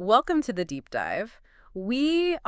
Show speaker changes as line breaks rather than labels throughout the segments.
Welcome to the deep dive. We're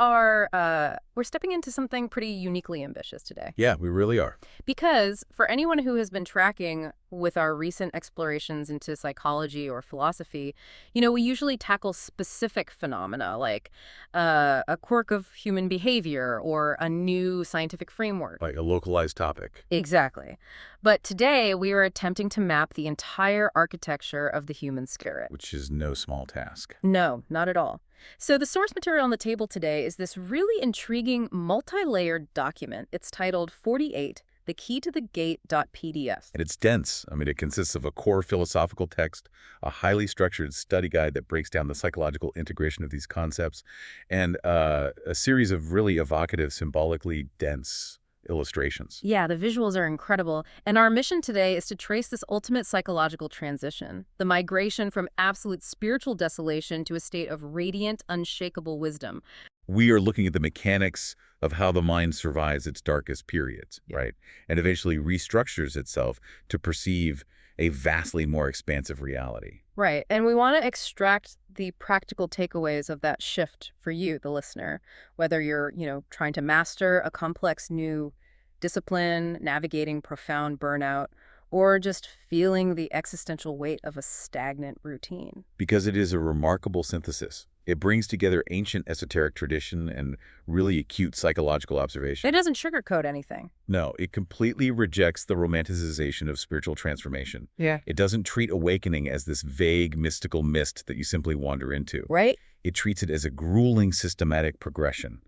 stepping into something pretty uniquely ambitious today.
Yeah, we really are.
Because for anyone who has been tracking with our recent explorations into psychology or philosophy, we usually tackle specific phenomena like a quirk of human behavior or a new scientific framework.
Like a localized topic.
Exactly. But today we are attempting to map the entire architecture of the human spirit.
Which is no small task.
No, not at all. So the source material on the table today is this really intriguing multi-layered document. It's titled 48, The Key to the Gate.pdf.
And it's dense. I mean, it consists of a core philosophical text, a highly structured study guide that breaks down the psychological integration of these concepts, and a series of really evocative, symbolically dense illustrations.
Yeah, the visuals are incredible. And our mission today is to trace this ultimate psychological transition, the migration from absolute spiritual desolation to a state of radiant, unshakable wisdom.
We are looking at the mechanics of how the mind survives its darkest periods, right? And eventually restructures itself to perceive a vastly more expansive reality.
Right. And we want to extract the practical takeaways of that shift for you, the listener, whether you're, trying to master a complex new discipline, navigating profound burnout, or just feeling the existential weight of a stagnant routine.
Because it is a remarkable synthesis. It brings together ancient esoteric tradition and really acute psychological observation.
It doesn't sugarcoat anything.
No, it completely rejects the romanticization of spiritual transformation.
Yeah.
It doesn't treat awakening as this vague, mystical mist that you simply wander into.
Right?
It treats it as a grueling, systematic progression,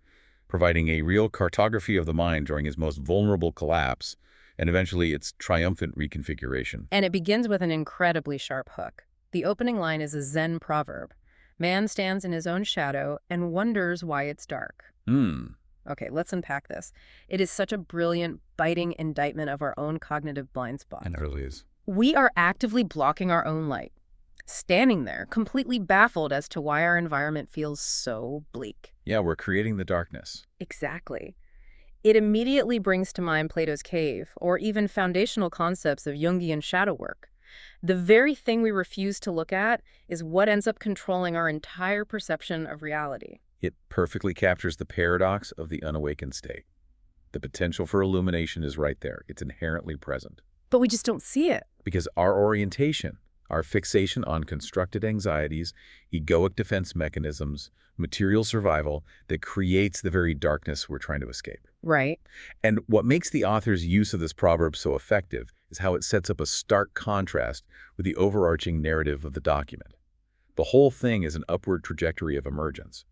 providing a real cartography of the mind during its most vulnerable collapse and eventually its triumphant reconfiguration.
And it begins with an incredibly sharp hook. The opening line is a Zen proverb. Man stands in his own shadow and wonders why it's dark. Okay, let's unpack this. It is such a brilliant, biting indictment of our own cognitive blind spots.
And it really is.
We are actively blocking our own light, standing there, completely baffled as to why our environment feels so bleak.
Yeah, we're creating the darkness.
Exactly. It immediately brings to mind Plato's cave, or even foundational concepts of Jungian shadow work. The very thing we refuse to look at is what ends up controlling our entire perception of reality.
It perfectly captures the paradox of the unawakened state. The potential for illumination is right there. It's inherently present.
But we just don't see it.
Because our orientation, our fixation on constructed anxieties, egoic defense mechanisms, material survival, that creates the very darkness we're trying to escape.
Right.
And what makes the author's use of this proverb so effective is how it sets up a stark contrast with the overarching narrative of the document. The whole thing is an upward trajectory of emergence.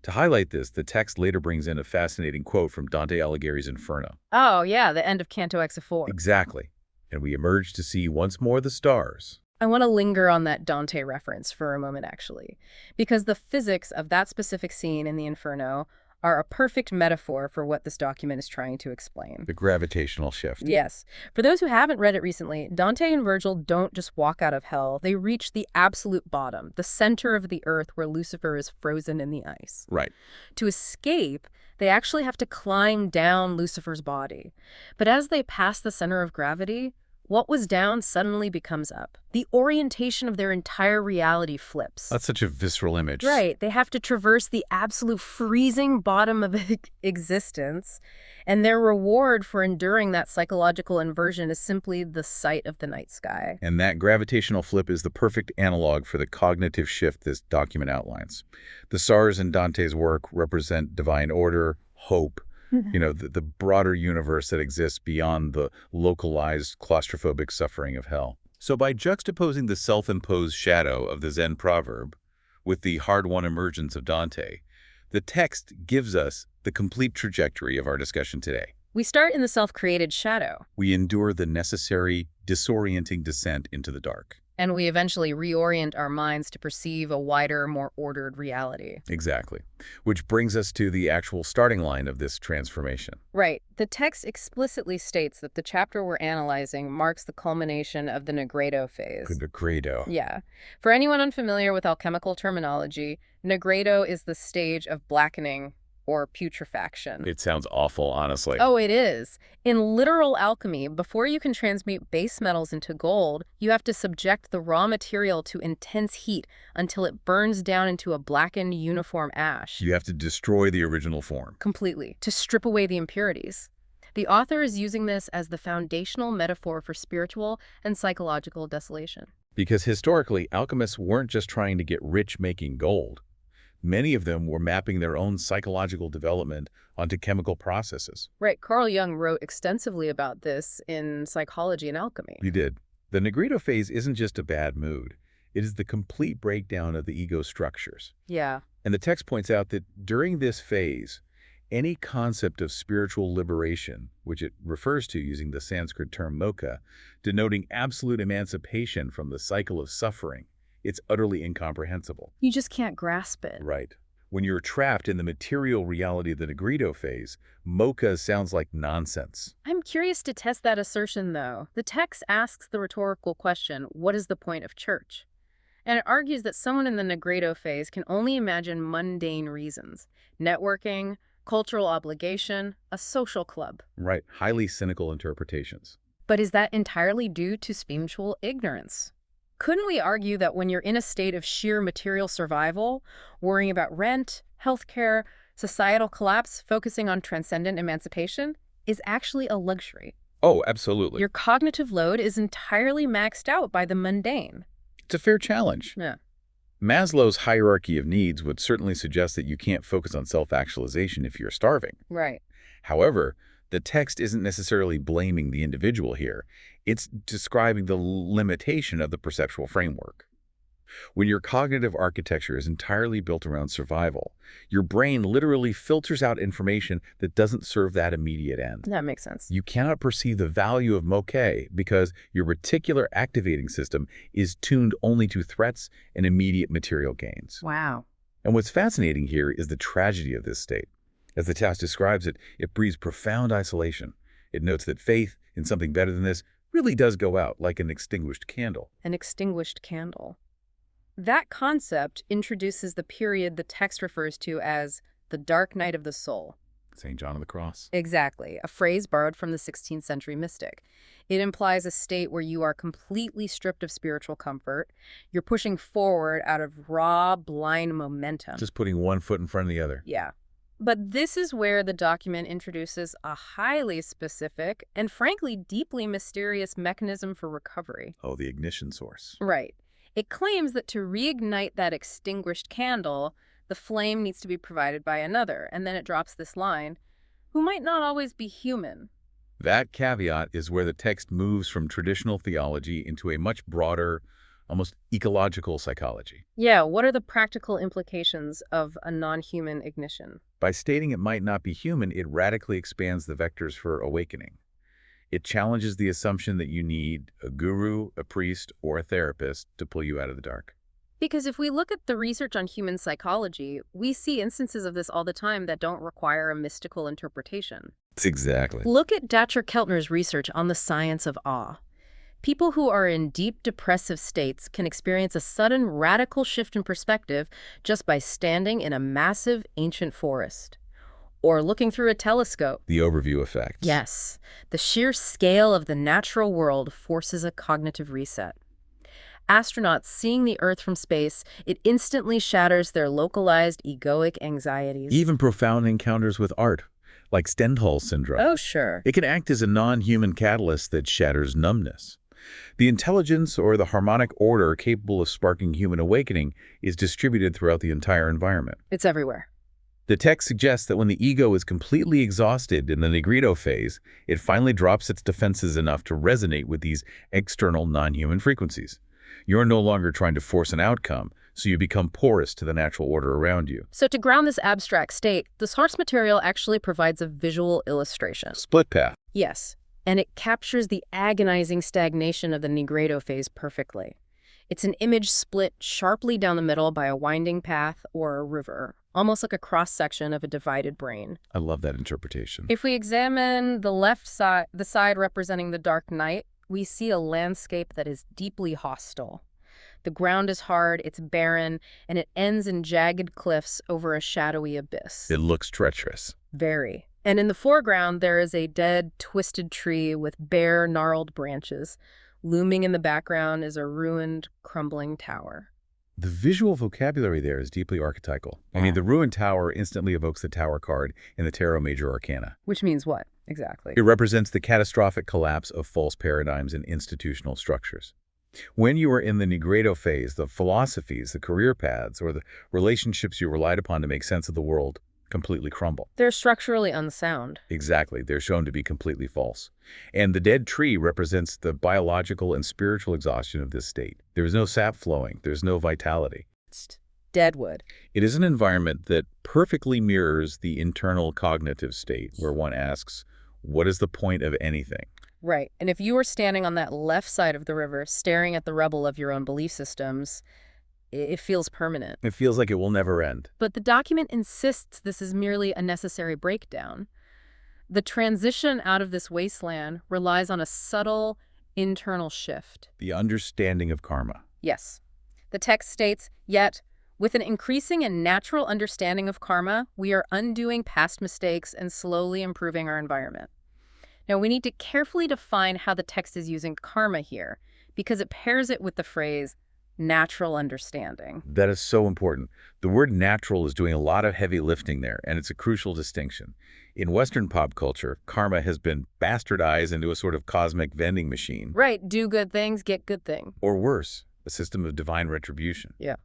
To highlight this, the text later brings in a fascinating quote from Dante Alighieri's Inferno.
Oh, yeah, the end of Canto X4.
Exactly. And we emerge to see once more the stars.
I want to linger on that Dante reference for a moment, actually, because the physics of that specific scene in the Inferno are a perfect metaphor for what this document is trying to explain.
The gravitational shift.
Yes. For those who haven't read it recently, Dante and Virgil don't just walk out of hell. They reach the absolute bottom, the center of the earth where Lucifer is frozen in the ice.
Right.
To escape, they actually have to climb down Lucifer's body. But as they pass the center of gravity, what was down suddenly becomes up. The orientation of their entire reality flips.
That's such a visceral image.
Right. They have to traverse the absolute freezing bottom of existence, and their reward for enduring that psychological inversion is simply the sight of the night sky.
And that gravitational flip is the perfect analog for the cognitive shift this document outlines. The stars in Dante's work represent divine order, hope, the broader universe that exists beyond the localized claustrophobic suffering of hell. So by juxtaposing the self-imposed shadow of the Zen proverb with the hard-won emergence of Dante, the text gives us the complete trajectory of our discussion today.
We start in the self-created shadow.
We endure the necessary, disorienting descent into the dark.
And we eventually reorient our minds to perceive a wider, more ordered reality.
Exactly. Which brings us to the actual starting line of this transformation.
Right. The text explicitly states that the chapter we're analyzing marks the culmination of the Nigredo phase.
Nigredo.
Yeah. For anyone unfamiliar with alchemical terminology, Nigredo is the stage of blackening or putrefaction.
It sounds awful, honestly.
Oh, it is. In literal alchemy, before you can transmute base metals into gold, you have to subject the raw material to intense heat until it burns down into a blackened, uniform ash.
You have to destroy the original form.
Completely, to strip away the impurities. The author is using this as the foundational metaphor for spiritual and psychological desolation.
Because historically, alchemists weren't just trying to get rich making gold. Many of them were mapping their own psychological development onto chemical processes.
Right, Carl Jung wrote extensively about this in Psychology and Alchemy.
He did. The Nigredo phase isn't just a bad mood. It is the complete breakdown of the ego structures.
Yeah.
And the text points out that during this phase, any concept of spiritual liberation, which it refers to using the Sanskrit term moksha, denoting absolute emancipation from the cycle of suffering, it's utterly incomprehensible.
You just can't grasp it.
Right. When you're trapped in the material reality of the Nigredo phase, moksha sounds like nonsense.
I'm curious to test that assertion, though. The text asks the rhetorical question, what is the point of church? And it argues that someone in the Nigredo phase can only imagine mundane reasons. Networking, cultural obligation, a social club.
Right. Highly cynical interpretations.
But is that entirely due to spiritual ignorance? Couldn't we argue that when you're in a state of sheer material survival, worrying about rent, healthcare, societal collapse, focusing on transcendent emancipation, is actually a luxury?
Oh, absolutely.
Your cognitive load is entirely maxed out by the mundane.
It's a fair challenge.
Yeah.
Maslow's hierarchy of needs would certainly suggest that you can't focus on self-actualization if you're starving.
Right.
However, the text isn't necessarily blaming the individual here. It's describing the limitation of the perceptual framework. When your cognitive architecture is entirely built around survival, your brain literally filters out information that doesn't serve that immediate end.
That makes sense.
You cannot perceive the value of moksha because your reticular activating system is tuned only to threats and immediate material gains.
Wow.
And what's fascinating here is the tragedy of this state. As the text describes it, it breeds profound isolation. It notes that faith in something better than this really does go out like an extinguished candle.
An extinguished candle. That concept introduces the period the text refers to as the dark night of the soul.
St. John of the Cross.
Exactly, a phrase borrowed from the 16th century mystic. It implies a state where you are completely stripped of spiritual comfort. You're pushing forward out of raw, blind momentum.
Just putting one foot in front of the other.
Yeah. But this is where the document introduces a highly specific and frankly deeply mysterious mechanism for recovery.
Oh, the ignition source.
Right. It claims that to reignite that extinguished candle, the flame needs to be provided by another. And then it drops this line, who might not always be human.
That caveat is where the text moves from traditional theology into a much broader, almost ecological psychology.
Yeah, what are the practical implications of a non-human ignition?
By stating it might not be human, it radically expands the vectors for awakening. It challenges the assumption that you need a guru, a priest, or a therapist to pull you out of the dark.
Because if we look at the research on human psychology, we see instances of this all the time that don't require a mystical interpretation.
Exactly.
Look at Dacher Keltner's research on the science of awe. People who are in deep depressive states can experience a sudden radical shift in perspective just by standing in a massive ancient forest. Or looking through a telescope.
The overview effect.
Yes. The sheer scale of the natural world forces a cognitive reset. Astronauts seeing the Earth from space, it instantly shatters their localized egoic anxieties.
Even profound encounters with art, like Stendhal syndrome.
Oh, sure.
It can act as a non-human catalyst that shatters numbness. The intelligence or the harmonic order capable of sparking human awakening is distributed throughout the entire environment.
It's everywhere.
The text suggests that when the ego is completely exhausted in the Nigredo phase, it finally drops its defenses enough to resonate with these external non-human frequencies. You're no longer trying to force an outcome, so you become porous to the natural order around you.
So to ground this abstract state, the source material actually provides a visual illustration.
Split path.
Yes, and it captures the agonizing stagnation of the Nigredo phase perfectly. It's an image split sharply down the middle by a winding path or a river, almost like a cross-section of a divided brain.
I love that interpretation.
If we examine the left side, the side representing the dark night, we see a landscape that is deeply hostile. The ground is hard, it's barren, and it ends in jagged cliffs over a shadowy abyss.
It looks treacherous.
Very. And in the foreground, there is a dead, twisted tree with bare, gnarled branches. Looming in the background is a ruined, crumbling tower.
The visual vocabulary there is deeply archetypal. I mean, the ruined tower instantly evokes the Tower card in the Tarot Major Arcana.
Which means what, exactly?
It represents the catastrophic collapse of false paradigms and institutional structures. When you are in the Nigredo phase, the philosophies, the career paths, or the relationships you relied upon to make sense of the world completely crumble.
They're structurally unsound.
Exactly. They're shown to be completely false. And the dead tree represents the biological and spiritual exhaustion of this state. There is no sap flowing. There's no vitality.
It's deadwood.
It is an environment that perfectly mirrors the internal cognitive state where one asks, what is the point of anything?
Right. And if you were standing on that left side of the river, staring at the rubble of your own belief systems, it feels permanent.
It feels like it will never end.
But the document insists this is merely a necessary breakdown. The transition out of this wasteland relies on a subtle internal shift.
The understanding of karma.
Yes. The text states, yet, with an increasing and natural understanding of karma, we are undoing past mistakes and slowly improving our environment. Now, we need to carefully define how the text is using karma here, because it pairs it with the phrase, natural understanding.
That is so important. The word natural is doing a lot of heavy lifting there, and it's a crucial distinction. In Western pop culture, karma has been bastardized into a sort of cosmic vending machine.
Right, do good things, get good things.
Or worse, a system of divine retribution.
Yeah.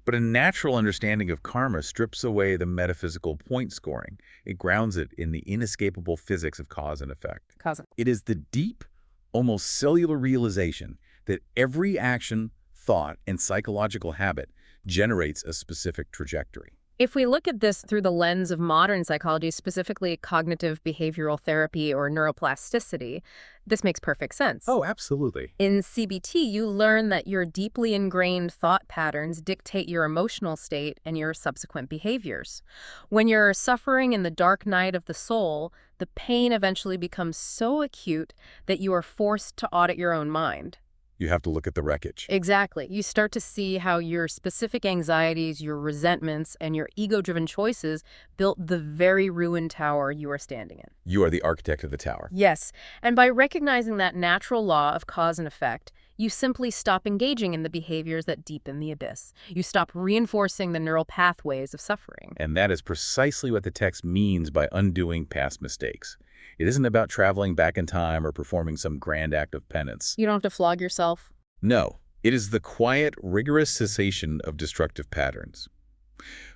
But a natural understanding of karma strips away the metaphysical point scoring. It grounds it in the inescapable physics of cause and effect. It is the deep, almost cellular realization that every action, thought, and psychological habit generates a specific trajectory.
If we look at this through the lens of modern psychology, specifically cognitive behavioral therapy or neuroplasticity, this makes perfect sense.
Oh, absolutely.
In CBT, you learn that your deeply ingrained thought patterns dictate your emotional state and your subsequent behaviors. When you're suffering in the dark night of the soul, the pain eventually becomes so acute that you are forced to audit your own mind.
You have to look at the wreckage.
Exactly. You start to see how your specific anxieties, your resentments, and your ego-driven choices built the very ruined tower you are standing in.
You are the architect of the tower.
Yes. And by recognizing that natural law of cause and effect, you simply stop engaging in the behaviors that deepen the abyss. You stop reinforcing the neural pathways of suffering.
And that is precisely what the text means by undoing past mistakes. It isn't about traveling back in time or performing some grand act of penance.
You don't have to flog yourself.
No, it is the quiet, rigorous cessation of destructive patterns.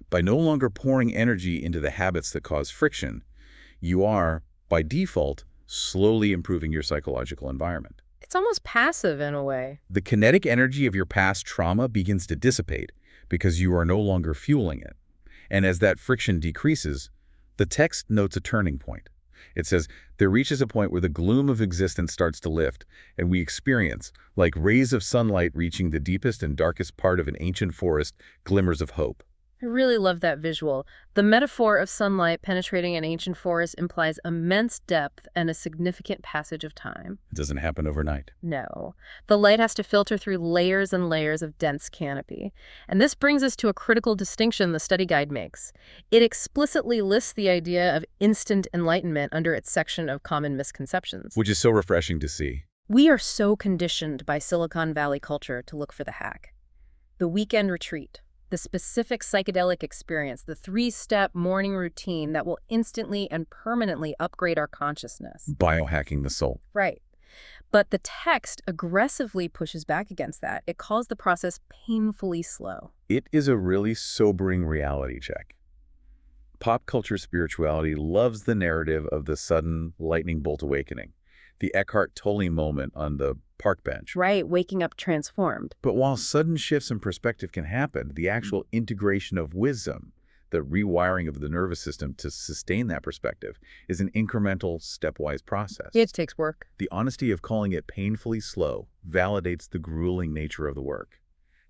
By no longer pouring energy into the habits that cause friction, you are, by default, slowly improving your psychological environment.
It's almost passive in a way.
The kinetic energy of your past trauma begins to dissipate because you are no longer fueling it. And as that friction decreases, the text notes a turning point. It says, there reaches a point where the gloom of existence starts to lift, and we experience, like rays of sunlight reaching the deepest and darkest part of an ancient forest, glimmers of hope.
I really love that visual. The metaphor of sunlight penetrating an ancient forest implies immense depth and a significant passage of time.
It doesn't happen overnight.
No. The light has to filter through layers and layers of dense canopy. And this brings us to a critical distinction the study guide makes. It explicitly lists the idea of instant enlightenment under its section of common misconceptions.
Which is so refreshing to see.
We are so conditioned by Silicon Valley culture to look for the hack. The weekend retreat. The specific psychedelic experience, the 3-step morning routine that will instantly and permanently upgrade our consciousness.
Biohacking the soul.
Right. But the text aggressively pushes back against that. It calls the process painfully slow.
It is a really sobering reality check. Pop culture spirituality loves the narrative of the sudden lightning bolt awakening, the Eckhart Tolle moment on the park bench.
Right, waking up transformed.
But while sudden shifts in perspective can happen, the actual integration of wisdom, the rewiring of the nervous system to sustain that perspective, is an incremental, stepwise process.
It takes work.
The honesty of calling it painfully slow validates the grueling nature of the work.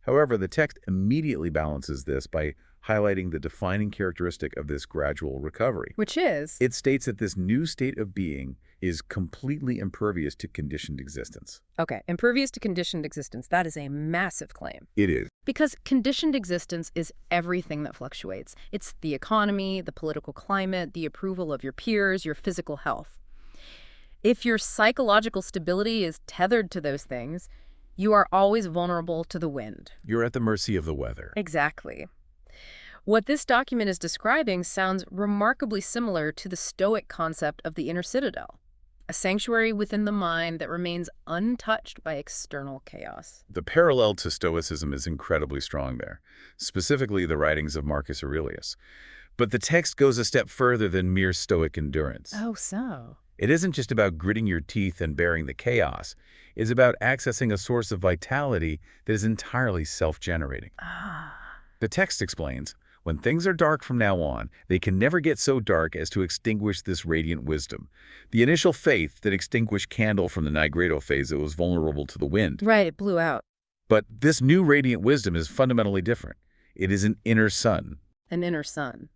However, the text immediately balances this by highlighting the defining characteristic of this gradual recovery.
Which is?
It states that this new state of being is completely impervious to conditioned existence.
Okay, impervious to conditioned existence. That is a massive claim.
It is.
Because conditioned existence is everything that fluctuates. It's the economy, the political climate, the approval of your peers, your physical health. If your psychological stability is tethered to those things, you are always vulnerable to the wind.
You're at the mercy of the weather.
Exactly. What this document is describing sounds remarkably similar to the Stoic concept of the inner citadel, a sanctuary within the mind that remains untouched by external chaos.
The parallel to Stoicism is incredibly strong there, specifically the writings of Marcus Aurelius. But the text goes a step further than mere Stoic endurance.
Oh, so?
It isn't just about gritting your teeth and bearing the chaos. It's about accessing a source of vitality that is entirely self-generating.
Ah.
The text explains, when things are dark from now on, they can never get so dark as to extinguish this radiant wisdom. The initial faith that extinguished candle from the Nigredo phase that was vulnerable to the wind.
Right, it blew out.
But this new radiant wisdom is fundamentally different. It is an inner sun.
An inner sun.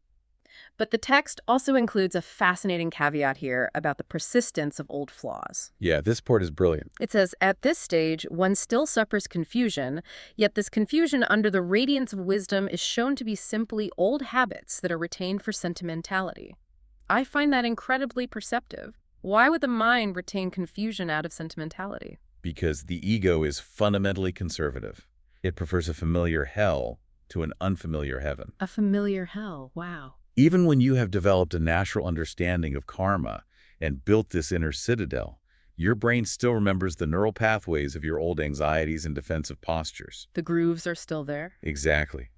But the text also includes a fascinating caveat here about the persistence of old flaws.
Yeah, this part is brilliant.
It says, at this stage, one still suffers confusion, yet this confusion under the radiance of wisdom is shown to be simply old habits that are retained for sentimentality. I find that incredibly perceptive. Why would the mind retain confusion out of sentimentality?
Because the ego is fundamentally conservative. It prefers a familiar hell to an unfamiliar heaven.
A familiar hell, wow.
Even when you have developed a natural understanding of karma and built this inner citadel, your brain still remembers the neural pathways of your old anxieties and defensive postures.
The grooves are still there?
Exactly.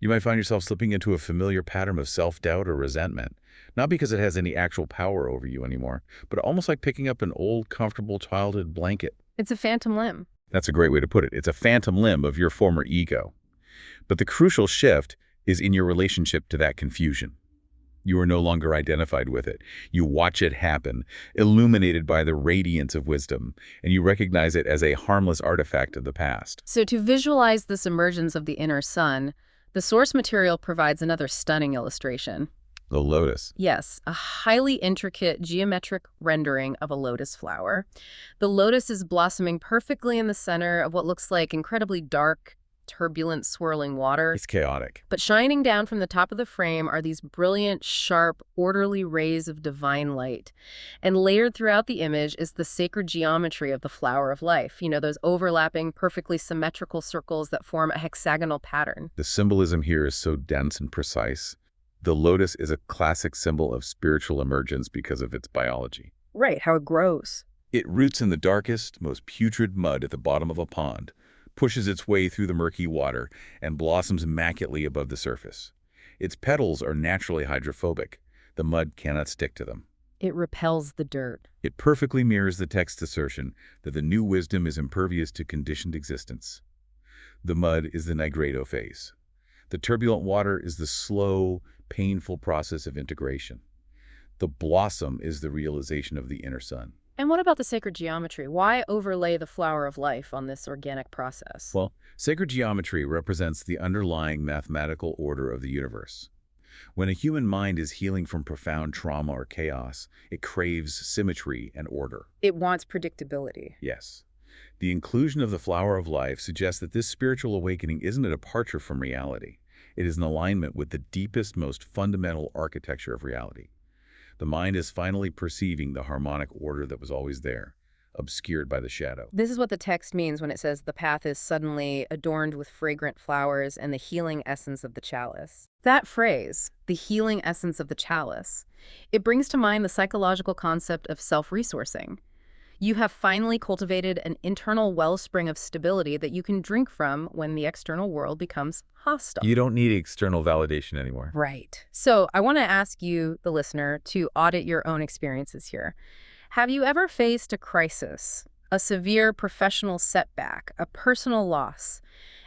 You might find yourself slipping into a familiar pattern of self-doubt or resentment, not because it has any actual power over you anymore, but almost like picking up an old, comfortable childhood blanket.
It's a phantom limb.
That's a great way to put it. It's a phantom limb of your former ego. But the crucial shift is in your relationship to that confusion. You are no longer identified with it. You watch it happen, illuminated by the radiance of wisdom, and you recognize it as a harmless artifact of the past.
So to visualize this emergence of the inner sun, the source material provides another stunning illustration.
The lotus.
Yes, a highly intricate geometric rendering of a lotus flower. The lotus is blossoming perfectly in the center of what looks like incredibly dark, turbulent, swirling water.
It's chaotic.
But shining down from the top of the frame are these brilliant, sharp, orderly rays of divine light. And layered throughout the image is the sacred geometry of the flower of life. You know, those overlapping, perfectly symmetrical circles that form a hexagonal pattern.
The symbolism here is so dense and precise. The lotus is a classic symbol of spiritual emergence because of its biology.
Right, how it grows.
It roots in the darkest, most putrid mud at the bottom of a pond, pushes its way through the murky water, and blossoms immaculately above the surface. Its petals are naturally hydrophobic. The mud cannot stick to them.
It repels the dirt.
It perfectly mirrors the text's assertion that the new wisdom is impervious to conditioned existence. The mud is the Nigredo phase. The turbulent water is the slow, painful process of integration. The blossom is the realization of the inner sun.
And what about the sacred geometry? Why overlay the flower of life on this organic process?
Well, sacred geometry represents the underlying mathematical order of the universe. When a human mind is healing from profound trauma or chaos, it craves symmetry and order.
It wants predictability.
Yes. The inclusion of the flower of life suggests that this spiritual awakening isn't a departure from reality. It is an alignment with the deepest, most fundamental architecture of reality. The mind is finally perceiving the harmonic order that was always there, obscured by the shadow.
This is what the text means when it says the path is suddenly adorned with fragrant flowers and the healing essence of the chalice. That phrase, the healing essence of the chalice, it brings to mind the psychological concept of self-resourcing. You have finally cultivated an internal wellspring of stability that you can drink from when the external world becomes hostile.
You don't need external validation anymore.
Right. So I want to ask you, the listener, to audit your own experiences here. Have you ever faced a crisis, a severe professional setback, a personal loss.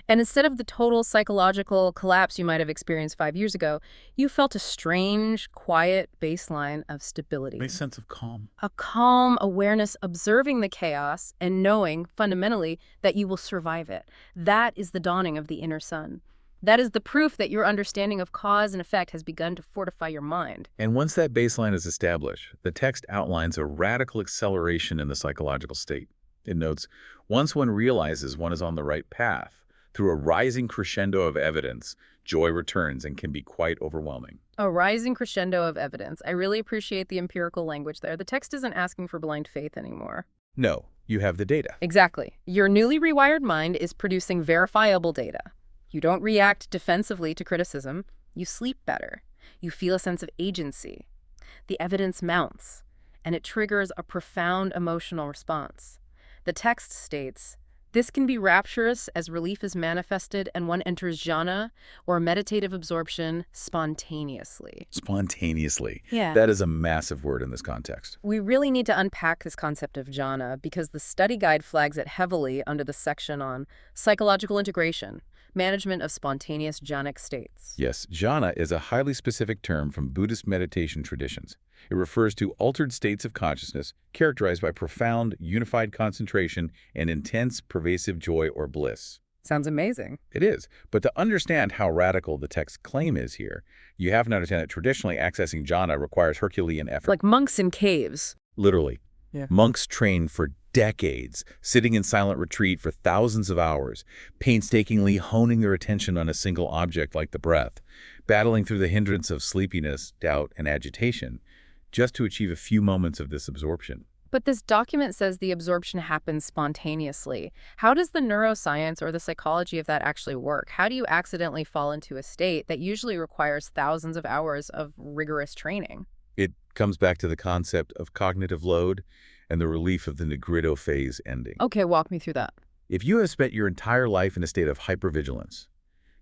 And instead of the total psychological collapse you might have experienced 5 years ago, you felt a strange, quiet baseline of stability.
A sense of calm.
A calm awareness observing the chaos and knowing, fundamentally, that you will survive it. That is the dawning of the inner sun. That is the proof that your understanding of cause and effect has begun to fortify your mind.
And once that baseline is established, the text outlines a radical acceleration in the psychological state. It notes, once one realizes one is on the right path, through a rising crescendo of evidence, joy returns and can be quite overwhelming.
A rising crescendo of evidence. I really appreciate the empirical language there. The text isn't asking for blind faith anymore.
No, you have the data.
Exactly. Your newly rewired mind is producing verifiable data. You don't react defensively to criticism. You sleep better. You feel a sense of agency. The evidence mounts, and it triggers a profound emotional response. The text states, this can be rapturous as relief is manifested and one enters jhana, or meditative absorption, spontaneously.
Spontaneously.
Yeah.
That is a massive word in this context.
We really need to unpack this concept of jhana because the study guide flags it heavily under the section on psychological integration, management of spontaneous jhanic states.
Yes, jhana is a highly specific term from Buddhist meditation traditions. It refers to altered states of consciousness characterized by profound, unified concentration and intense, pervasive joy or bliss.
Sounds amazing.
It is, but to understand how radical the text's claim is here, you have to understand that traditionally accessing jhana requires Herculean effort.
Like monks in caves.
Literally.
Yeah.
Monks train for decades, sitting in silent retreat for thousands of hours, painstakingly honing their attention on a single object like the breath, battling through the hindrance of sleepiness, doubt, and agitation, just to achieve a few moments of this absorption.
But this document says the absorption happens spontaneously. How does the neuroscience or the psychology of that actually work? How do you accidentally fall into a state that usually requires thousands of hours of rigorous training?
It comes back to the concept of cognitive load and the relief of the Nigredo phase ending.
Okay, walk me through that.
If you have spent your entire life in a state of hypervigilance,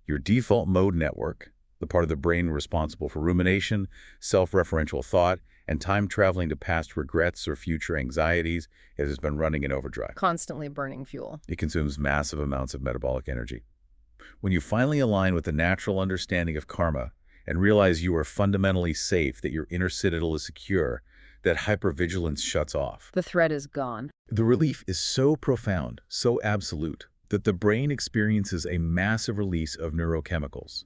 your default mode network, the part of the brain responsible for rumination, self-referential thought, and time traveling to past regrets or future anxieties, has been running in overdrive.
Constantly burning fuel.
It consumes massive amounts of metabolic energy. When you finally align with the natural understanding of karma and realize you are fundamentally safe, that your inner citadel is secure, that hypervigilance shuts off.
The threat is gone.
The relief is so profound, so absolute, that the brain experiences a massive release of neurochemicals.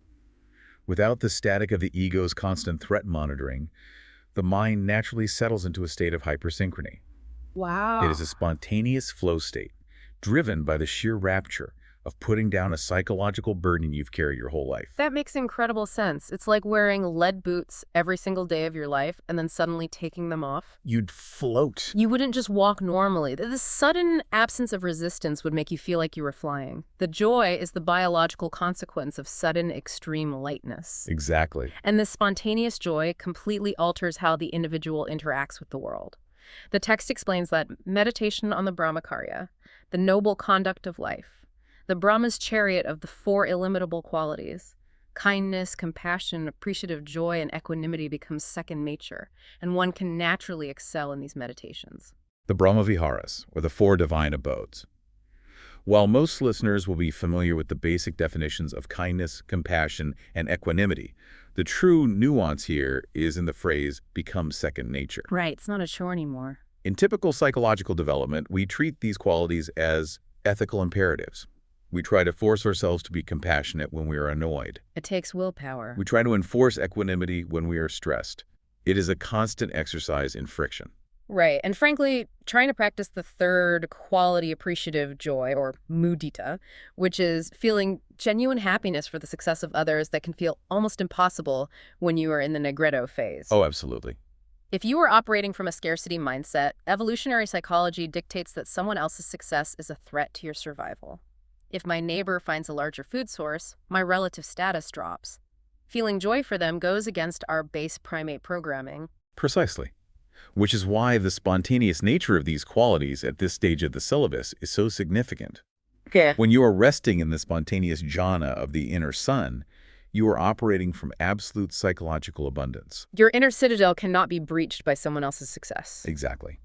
Without the static of the ego's constant threat monitoring, the mind naturally settles into a state of hypersynchrony.
Wow.
It is a spontaneous flow state, driven by the sheer rapture of putting down a psychological burden you've carried your whole life.
That makes incredible sense. It's like wearing lead boots every single day of your life and then suddenly taking them off.
You'd float.
You wouldn't just walk normally. The sudden absence of resistance would make you feel like you were flying. The joy is the biological consequence of sudden extreme lightness.
Exactly.
And this spontaneous joy completely alters how the individual interacts with the world. The text explains that meditation on the Brahmacharya, the noble conduct of life, the Brahma's chariot of the four illimitable qualities, kindness, compassion, appreciative joy, and equanimity becomes second nature, and one can naturally excel in these meditations.
The Brahma Viharas, or the four divine abodes. While most listeners will be familiar with the basic definitions of kindness, compassion, and equanimity, the true nuance here is in the phrase, become second nature.
Right, it's not a chore anymore.
In typical psychological development, we treat these qualities as ethical imperatives. We try to force ourselves to be compassionate when we are annoyed.
It takes willpower.
We try to enforce equanimity when we are stressed. It is a constant exercise in friction.
Right, and frankly, trying to practice the third quality appreciative joy, or mudita, which is feeling genuine happiness for the success of others that can feel almost impossible when you are in the Nigredo phase.
Oh, absolutely.
If you are operating from a scarcity mindset, evolutionary psychology dictates that someone else's success is a threat to your survival. If my neighbor finds a larger food source, my relative status drops. Feeling joy for them goes against our base primate programming.
Precisely. Which is why the spontaneous nature of these qualities at this stage of the syllabus is so significant.
Okay.
When you are resting in the spontaneous jhana of the inner sun, you are operating from absolute psychological abundance.
Your inner citadel cannot be breached by someone else's success.
Exactly.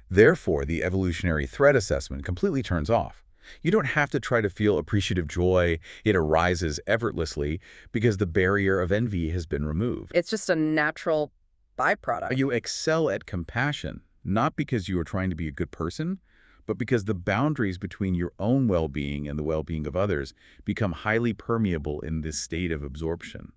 Therefore, the evolutionary threat assessment completely turns off. You don't have to try to feel appreciative joy. It arises effortlessly because the barrier of envy has been removed.
It's just a natural byproduct.
You excel at compassion, not because you are trying to be a good person, but because the boundaries between your own well-being and the well-being of others become highly permeable in this state of absorption.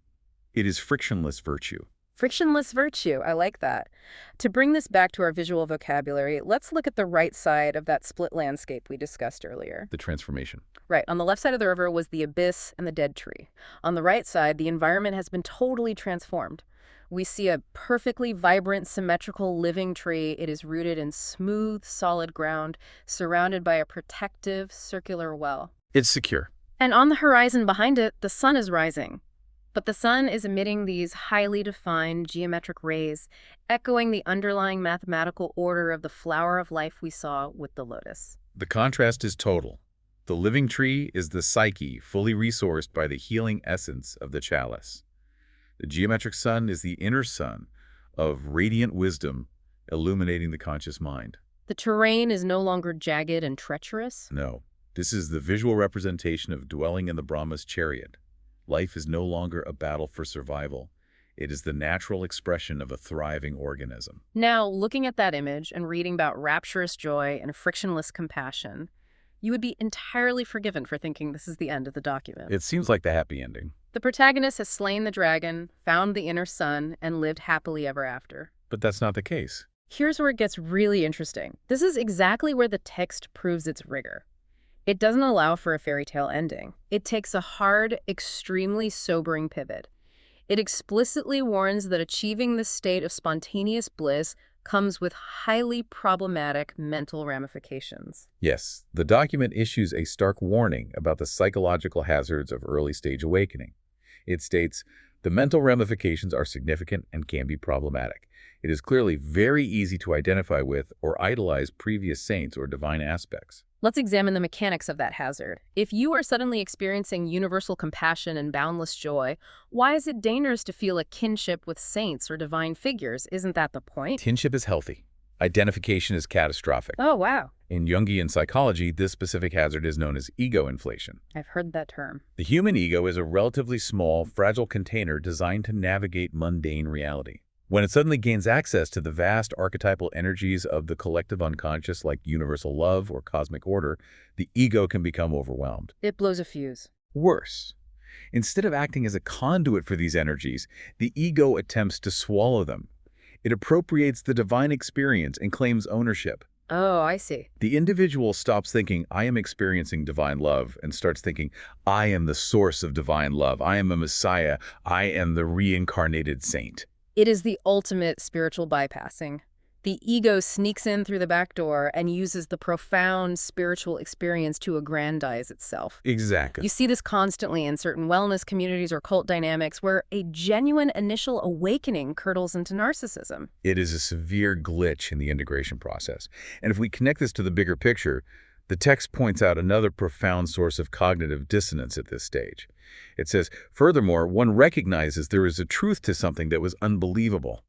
It is frictionless virtue.
Frictionless virtue. I like that. To bring this back to our visual vocabulary, let's look at the right side of that split landscape we discussed earlier.
The transformation.
Right. On the left side of the river was the abyss and the dead tree. On the right side, the environment has been totally transformed. We see a perfectly vibrant, symmetrical, living tree. It is rooted in smooth, solid ground, surrounded by a protective, circular well.
It's secure.
And on the horizon behind it, the sun is rising. But the sun is emitting these highly defined geometric rays, echoing the underlying mathematical order of the flower of life we saw with the lotus.
The contrast is total. The living tree is the psyche, fully resourced by the healing essence of the chalice. The geometric sun is the inner sun of radiant wisdom, illuminating the conscious mind.
The terrain is no longer jagged and treacherous.
No, this is the visual representation of dwelling in the Brahma's chariot. Life is no longer a battle for survival. It is the natural expression of a thriving organism.
Now, looking at that image and reading about rapturous joy and frictionless compassion, you would be entirely forgiven for thinking this is the end of the document.
It seems like the happy ending.
The protagonist has slain the dragon, found the inner sun, and lived happily ever after.
But that's not the case.
Here's where it gets really interesting. This is exactly where the text proves its rigor. It doesn't allow for a fairy tale ending. It takes a hard, extremely sobering pivot. It explicitly warns that achieving this state of spontaneous bliss comes with highly problematic mental ramifications.
Yes, the document issues a stark warning about the psychological hazards of early-stage awakening. It states, the mental ramifications are significant and can be problematic. It is clearly very easy to identify with or idolize previous saints or divine aspects.
Let's examine the mechanics of that hazard. If you are suddenly experiencing universal compassion and boundless joy, why is it dangerous to feel a kinship with saints or divine figures? Isn't that the point?
Kinship is healthy. Identification is catastrophic.
Oh, wow.
In Jungian psychology, this specific hazard is known as ego inflation.
I've heard that term.
The human ego is a relatively small, fragile container designed to navigate mundane reality. When it suddenly gains access to the vast archetypal energies of the collective unconscious like universal love or cosmic order, the ego can become overwhelmed.
It blows a fuse.
Worse, instead of acting as a conduit for these energies, the ego attempts to swallow them. It appropriates the divine experience and claims ownership.
Oh, I see.
The individual stops thinking, I am experiencing divine love, and starts thinking, I am the source of divine love. I am a Messiah. I am the reincarnated saint.
It is the ultimate spiritual bypassing. The ego sneaks in through the back door and uses the profound spiritual experience to aggrandize itself.
Exactly.
You see this constantly in certain wellness communities or cult dynamics where a genuine initial awakening curdles into narcissism.
It is a severe glitch in the integration process. And if we connect this to the bigger picture, the text points out another profound source of cognitive dissonance at this stage. It says, furthermore, one recognizes there is a truth to something that was unbelievable.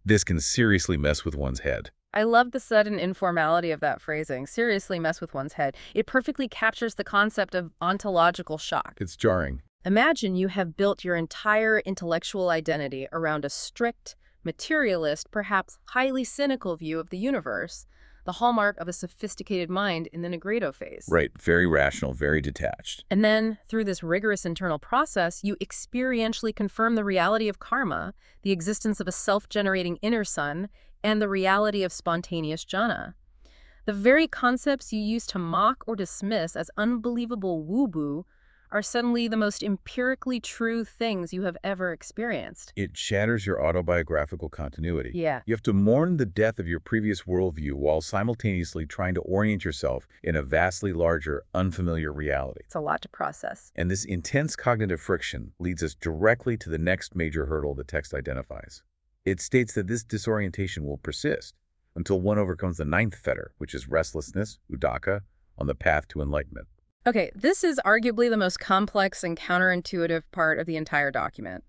This can seriously mess with one's head.
I love the sudden informality of that phrasing, seriously mess with one's head. It perfectly captures the concept of ontological shock.
It's jarring.
Imagine you have built your entire intellectual identity around a strict, materialist, perhaps highly cynical view of the universe, the hallmark of a sophisticated mind in the Nigredo phase.
Right, very rational, very detached.
And then, through this rigorous internal process, you experientially confirm the reality of karma, the existence of a self-generating inner sun, and the reality of spontaneous jhāna. The very concepts you used to mock or dismiss as unbelievable woo-boo are suddenly the most empirically true things you have ever experienced.
It shatters your autobiographical continuity.
Yeah.
You have to mourn the death of your previous worldview while simultaneously trying to orient yourself in a vastly larger, unfamiliar reality.
It's a lot to process.
And this intense cognitive friction leads us directly to the next major hurdle the text identifies. It states that this disorientation will persist until one overcomes the ninth fetter, which is restlessness, uddaka, on the path to enlightenment.
Okay, this is arguably the most complex and counterintuitive part of the entire document.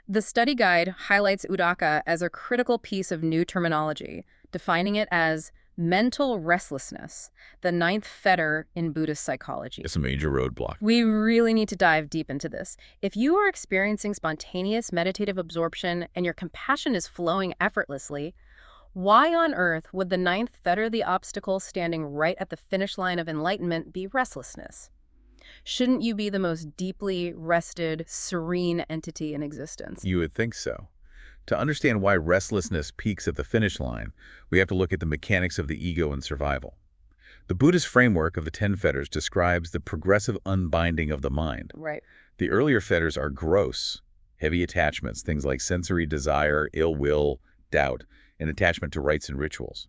The study guide highlights uddaka as a critical piece of new terminology, defining it as Mental restlessness, the ninth fetter in Buddhist psychology.
It's a major roadblock.
We really need to dive deep into this. If you are experiencing spontaneous meditative absorption and your compassion is flowing effortlessly, why on earth would the ninth fetter, the obstacle standing right at the finish line of enlightenment, be restlessness? Shouldn't you be the most deeply rested, serene entity in existence?
You would think so. To understand why restlessness peaks at the finish line, we have to look at the mechanics of the ego and survival. The Buddhist framework of the 10 fetters describes the progressive unbinding of the mind.
Right.
The earlier fetters are gross, heavy attachments, things like sensory desire, ill will, doubt, and attachment to rites and rituals.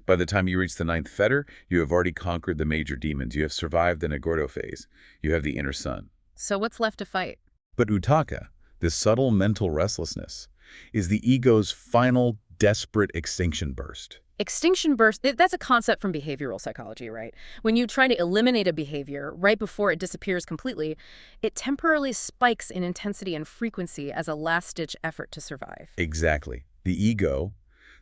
By the time you reach the ninth fetter, you have already conquered the major demons. You have survived the Nigredo phase. You have the inner sun.
So what's left to fight?
But uttaka, this subtle mental restlessness, is the ego's final, desperate extinction burst.
Extinction burst, that's a concept from behavioral psychology, right? When you try to eliminate a behavior right before it disappears completely, it temporarily spikes in intensity and frequency as a last-ditch effort to survive.
Exactly. The ego,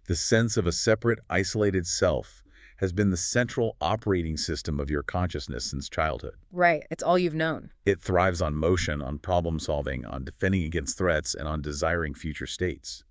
the sense of a separate, isolated self, has been the central operating system of your consciousness since childhood.
Right. It's all you've known.
It thrives on motion, on problem solving, on defending against threats, and on desiring future states.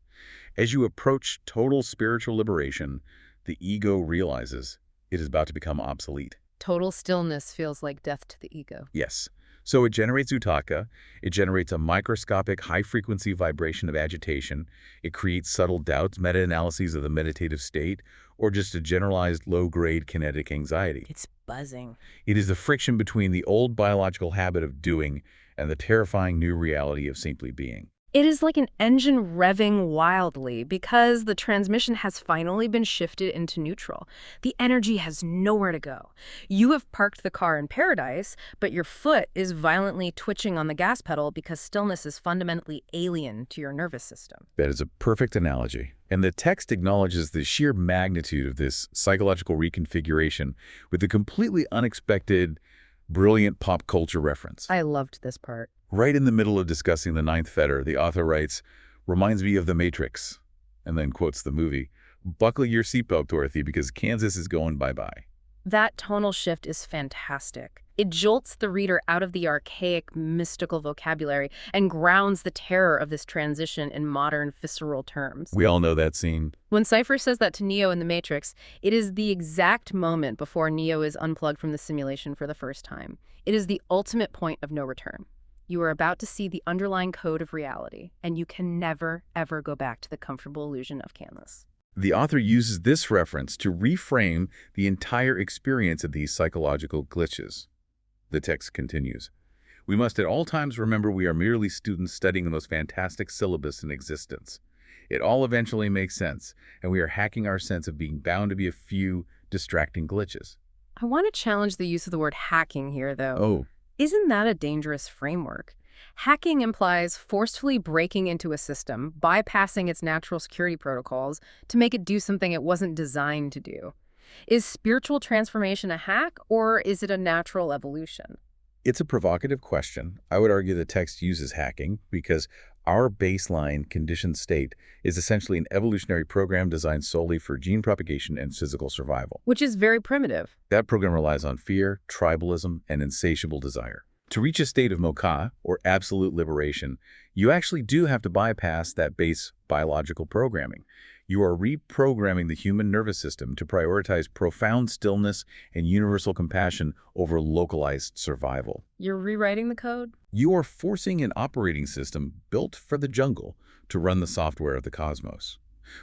As you approach total spiritual liberation, the ego realizes it is about to become obsolete.
Total stillness feels like death to the ego.
Yes. So it generates uttaka, it generates a microscopic high-frequency vibration of agitation, it creates subtle doubts, meta-analyses of the meditative state, or just a generalized low-grade kinetic anxiety.
It's buzzing.
It is the friction between the old biological habit of doing and the terrifying new reality of simply being.
It is like an engine revving wildly because the transmission has finally been shifted into neutral. The energy has nowhere to go. You have parked the car in paradise, but your foot is violently twitching on the gas pedal because stillness is fundamentally alien to your nervous system.
That is a perfect analogy. And the text acknowledges the sheer magnitude of this psychological reconfiguration with a completely unexpected, brilliant pop culture reference.
I loved this part.
Right in the middle of discussing the ninth fetter, the author writes, "Reminds me of The Matrix," and then quotes the movie, "Buckle your seatbelt, Dorothy, because Kansas is going bye-bye."
That tonal shift is fantastic. It jolts the reader out of the archaic, mystical vocabulary and grounds the terror of this transition in modern, visceral terms.
We all know that scene.
When Cypher says that to Neo in The Matrix, it is the exact moment before Neo is unplugged from the simulation for the first time. It is the ultimate point of no return. You are about to see the underlying code of reality, and you can never, ever go back to the comfortable illusion of Kansas.
The author uses this reference to reframe the entire experience of these psychological glitches. The text continues, "We must at all times remember we are merely students studying the most fantastic syllabus in existence. It all eventually makes sense, and we are hacking our sense of being bound to be a few distracting glitches."
I want to challenge the use of the word hacking here, though.
Oh.
Isn't that a dangerous framework? Hacking implies forcefully breaking into a system, bypassing its natural security protocols to make it do something it wasn't designed to do. Is spiritual transformation a hack, or is it a natural evolution?
It's a provocative question. I would argue the text uses hacking because our baseline conditioned state is essentially an evolutionary program designed solely for gene propagation and physical survival.
Which is very primitive.
That program relies on fear, tribalism, and insatiable desire. To reach a state of moksha, or absolute liberation, you actually do have to bypass that base biological programming. You are reprogramming the human nervous system to prioritize profound stillness and universal compassion over localized survival.
You're rewriting the code?
You are forcing an operating system built for the jungle to run the software of the cosmos.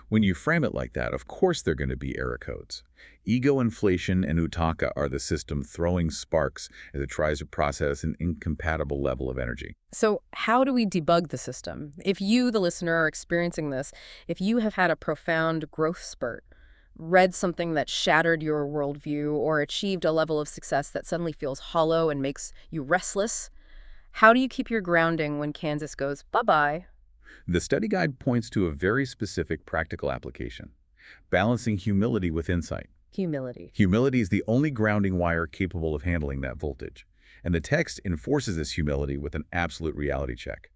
When you frame it like that, of course there are going to be error codes. Ego inflation and uttaka are the system throwing sparks as it tries to process an incompatible level of energy.
So how do we debug the system? If you, the listener, are experiencing this, if you have had a profound growth spurt, read something that shattered your worldview, or achieved a level of success that suddenly feels hollow and makes you restless, how do you keep your grounding when Kansas goes bye-bye?
The study guide points to a very specific practical application, balancing humility with insight.
Humility.
Humility is the only grounding wire capable of handling that voltage, and the text enforces this humility with an absolute reality check.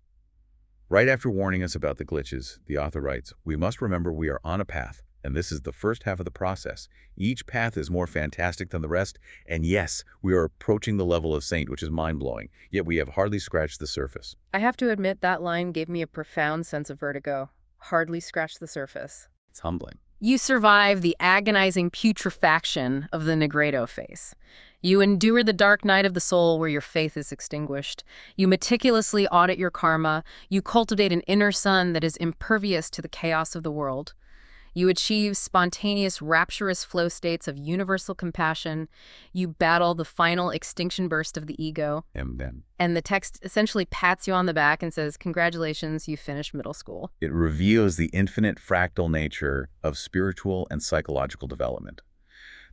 Right after warning us about the glitches, the author writes, "We must remember we are on a path, And this is the first half of the process. Each path is more fantastic than the rest, and yes, we are approaching the level of saint, which is mind-blowing, yet we have hardly scratched the surface.
I have to admit that line gave me a profound sense of vertigo. Hardly scratched the surface.
It's humbling.
You survive the agonizing putrefaction of the Nigredo phase. You endure the dark night of the soul where your faith is extinguished. You meticulously audit your karma. You cultivate an inner sun that is impervious to the chaos of the world. You achieve spontaneous, rapturous flow states of universal compassion. You battle the final extinction burst of the ego. And the text essentially pats you on the back and says, congratulations, you finished middle school.
It reveals the infinite fractal nature of spiritual and psychological development.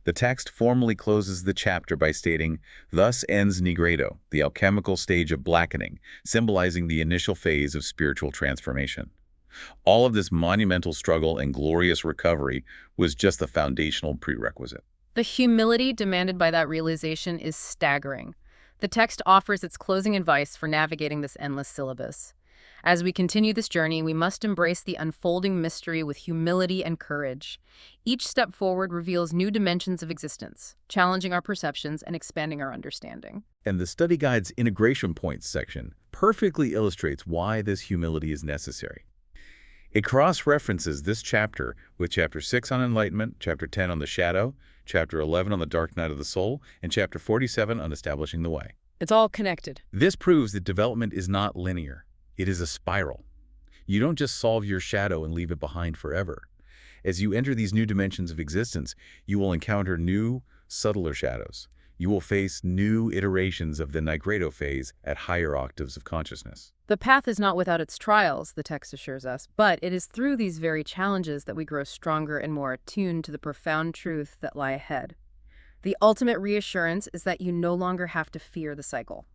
The text formally closes the chapter by stating, thus ends Nigredo, the alchemical stage of blackening, symbolizing the initial phase of spiritual transformation. All of this monumental struggle and glorious recovery was just the foundational prerequisite.
The humility demanded by that realization is staggering. The text offers its closing advice for navigating this endless syllabus. As we continue this journey, we must embrace the unfolding mystery with humility and courage. Each step forward reveals new dimensions of existence, challenging our perceptions and expanding our understanding.
And the study guide's integration points section perfectly illustrates why this humility is necessary. It cross-references this chapter with Chapter 6 on enlightenment, Chapter 10 on the shadow, Chapter 11 on the dark night of the soul, and Chapter 47 on establishing the way.
It's all connected.
This proves that development is not linear. It is a spiral. You don't just solve your shadow and leave it behind forever. As you enter these new dimensions of existence, you will encounter new, subtler shadows. You will face new iterations of the Nigredo phase at higher octaves of consciousness.
The path is not without its trials, the text assures us, but it is through these very challenges that we grow stronger and more attuned to the profound truth that lie ahead. The ultimate reassurance is that you no longer have to fear the cycle.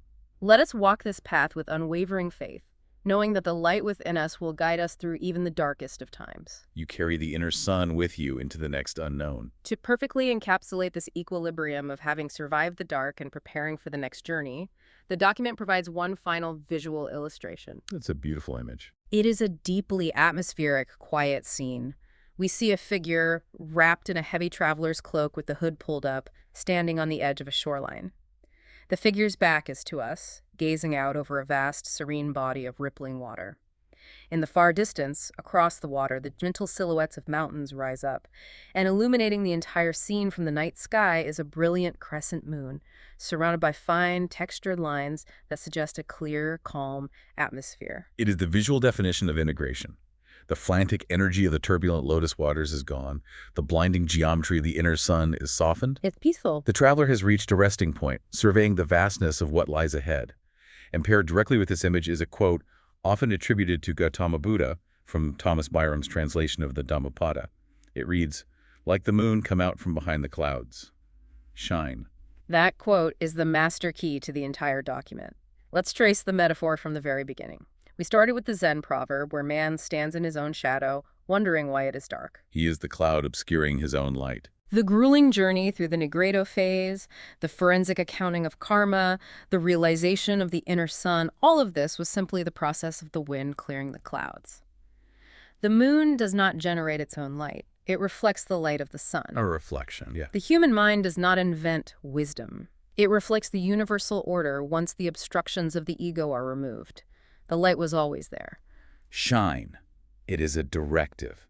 Let us walk this path with unwavering faith, knowing that the light within us will guide us through even the darkest of times.
You carry the inner sun with you into the next unknown.
To perfectly encapsulate this equilibrium of having survived the dark and preparing for the next journey, the document provides one final visual illustration.
It's a beautiful image.
It is a deeply atmospheric, quiet scene. We see a figure wrapped in a heavy traveler's cloak with the hood pulled up, standing on the edge of a shoreline. The figure's back is to us, gazing out over a vast, serene body of rippling water. In the far distance, across the water, the gentle silhouettes of mountains rise up, and illuminating the entire scene from the night sky is a brilliant crescent moon, surrounded by fine, textured lines that suggest a clear, calm atmosphere.
It is the visual definition of integration. The frantic energy of the turbulent lotus waters is gone. The blinding geometry of the inner sun is softened.
It's peaceful.
The traveler has reached a resting point, surveying the vastness of what lies ahead. And paired directly with this image is a quote often attributed to Gautama Buddha from Thomas Byram's translation of the Dhammapada. It reads, "Like the moon come out from behind the clouds. Shine."
That quote is the master key to the entire document. Let's trace the metaphor from the very beginning. We started with the Zen proverb where man stands in his own shadow, wondering why it is dark.
He is the cloud obscuring his own light.
The grueling journey through the Nigredo phase, the forensic accounting of karma, the realization of the inner sun, all of this was simply the process of the wind clearing the clouds. The moon does not generate its own light. It reflects the light of the sun.
A reflection, yeah.
The human mind does not invent wisdom. It reflects the universal order once the obstructions of the ego are removed. The light was always there.
Shine. It is a directive.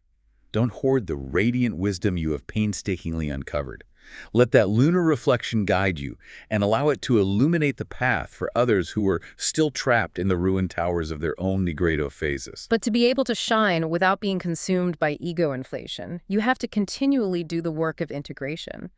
Don't hoard the radiant wisdom you have painstakingly uncovered. Let that lunar reflection guide you and allow it to illuminate the path for others who are still trapped in the ruined towers of their own Nigredo phases.
But to be able to shine without being consumed by ego inflation, you have to continually do the work of integration.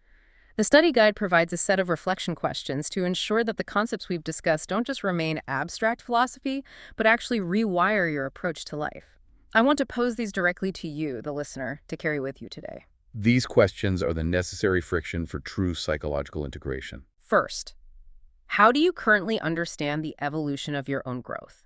The study guide provides a set of reflection questions to ensure that the concepts we've discussed don't just remain abstract philosophy, but actually rewire your approach to life. I want to pose these directly to you, the listener, to carry with you today.
These questions are the necessary friction for true psychological integration.
First, how do you currently understand the evolution of your own growth?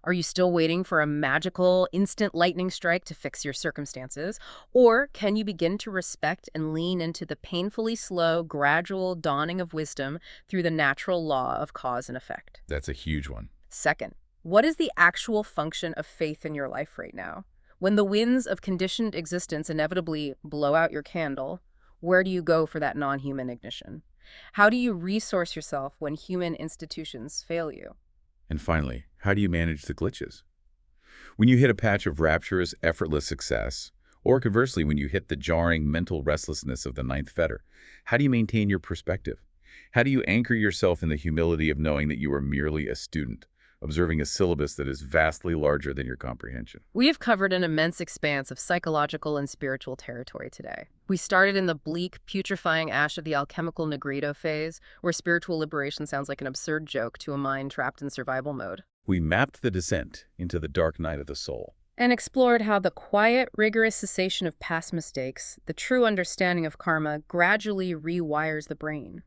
Are you still waiting for a magical, instant lightning strike to fix your circumstances? Or can you begin to respect and lean into the painfully slow, gradual dawning of wisdom through the natural law of cause and effect?
That's a huge one.
Second, what is the actual function of faith in your life right now? When the winds of conditioned existence inevitably blow out your candle, where do you go for that non-human ignition? How do you resource yourself when human institutions fail you?
And finally, how do you manage the glitches? When you hit a patch of rapturous, effortless success, or conversely, when you hit the jarring mental restlessness of the ninth fetter, how do you maintain your perspective? How do you anchor yourself in the humility of knowing that you are merely a student, observing a syllabus that is vastly larger than your comprehension?
We have covered an immense expanse of psychological and spiritual territory today. We started in the bleak, putrefying ash of the alchemical Nigredo phase, where spiritual liberation sounds like an absurd joke to a mind trapped in survival mode.
We mapped the descent into the dark night of the soul.
And explored how the quiet, rigorous cessation of past mistakes, the true understanding of karma, gradually rewires the brain.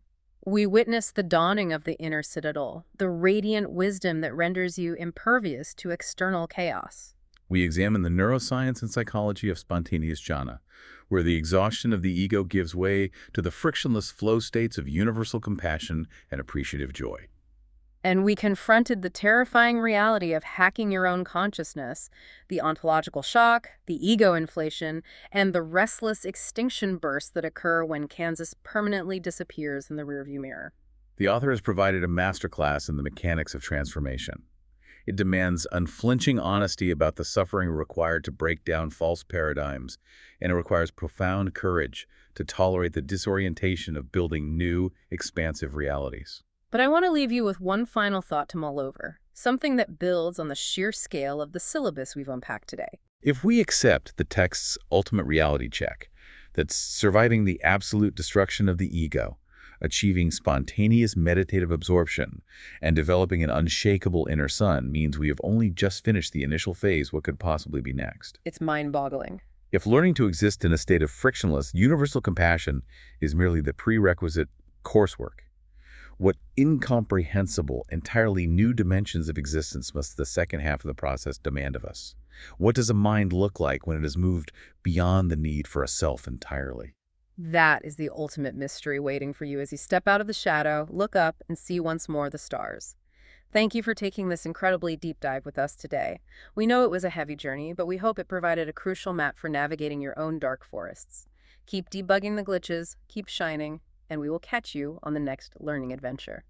We witnessed the dawning of the inner citadel, the radiant wisdom that renders you impervious to external chaos.
We examine the neuroscience and psychology of spontaneous jhana, where the exhaustion of the ego gives way to the frictionless flow states of universal compassion and appreciative joy.
And we confronted the terrifying reality of hacking your own consciousness, the ontological shock, the ego inflation, and the restless extinction bursts that occur when Kansas permanently disappears in the rearview mirror.
The author has provided a masterclass in the mechanics of transformation. It demands unflinching honesty about the suffering required to break down false paradigms, and it requires profound courage to tolerate the disorientation of building new, expansive realities.
But I want to leave you with one final thought to mull over, something that builds on the sheer scale of the syllabus we've unpacked today.
If we accept the text's ultimate reality check, that surviving the absolute destruction of the ego, achieving spontaneous meditative absorption, and developing an unshakable inner sun means we have only just finished the initial phase, what could possibly be next?
It's mind-boggling.
If learning to exist in a state of frictionless, universal compassion is merely the prerequisite coursework, what incomprehensible, entirely new dimensions of existence must the second half of the process demand of us? What does a mind look like when it has moved beyond the need for a self entirely?
That is the ultimate mystery waiting for you as you step out of the shadow, look up, and see once more the stars. Thank you for taking this incredibly deep dive with us today. We know it was a heavy journey, but we hope it provided a crucial map for navigating your own dark forests. Keep debugging the glitches, keep shining, and we will catch you on the next learning adventure.